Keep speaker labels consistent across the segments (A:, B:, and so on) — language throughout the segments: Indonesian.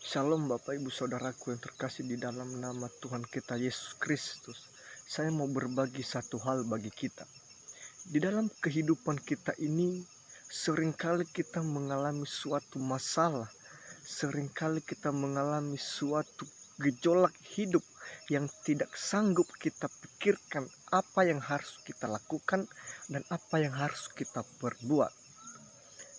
A: Shalom Bapak Ibu Saudaraku yang terkasih di dalam nama Tuhan kita Yesus Kristus. Saya mau berbagi satu hal bagi kita. Di dalam kehidupan kita ini, seringkali kita mengalami suatu masalah. Seringkali kita mengalami suatu gejolak hidup yang tidak sanggup kita pikirkan apa yang harus kita lakukan dan apa yang harus kita perbuat.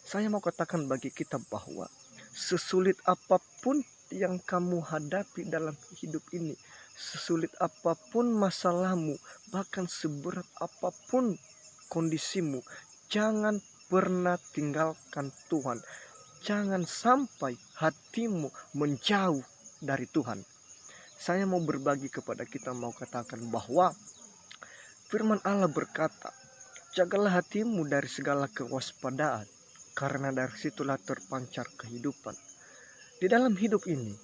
A: Saya mau katakan bagi kita bahwa sesulit apapun yang kamu hadapi dalam hidup ini, sesulit apapun masalahmu, bahkan seberat apapun kondisimu, jangan pernah tinggalkan Tuhan. Jangan sampai hatimu menjauh dari Tuhan. Saya mau berbagi kepada kita, mau katakan bahwa firman Allah berkata, jagalah hatimu dari segala kewaspadaan, karena dari situlah terpancar kehidupan. Di dalam hidup ini,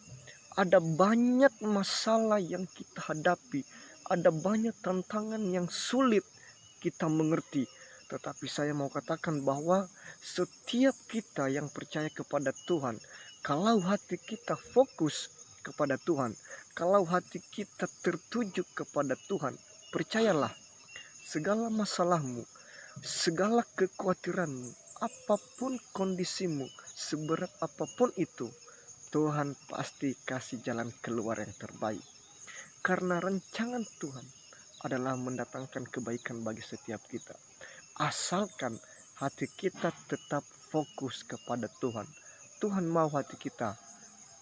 A: ada banyak masalah yang kita hadapi, ada banyak tantangan yang sulit kita mengerti. Tetapi saya mau katakan bahwa setiap kita yang percaya kepada Tuhan, kalau hati kita fokus kepada Tuhan, kalau hati kita tertuju kepada Tuhan, percayalah, segala masalahmu, segala kekhawatiranmu, apapun kondisimu, seberat apapun itu, Tuhan pasti kasih jalan keluar yang terbaik. Karena rancangan Tuhan adalah mendatangkan kebaikan bagi setiap kita. Asalkan hati kita tetap fokus kepada Tuhan. Tuhan mau hati kita,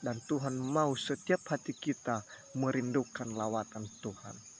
A: dan Tuhan mau setiap hati kita merindukan lawatan Tuhan.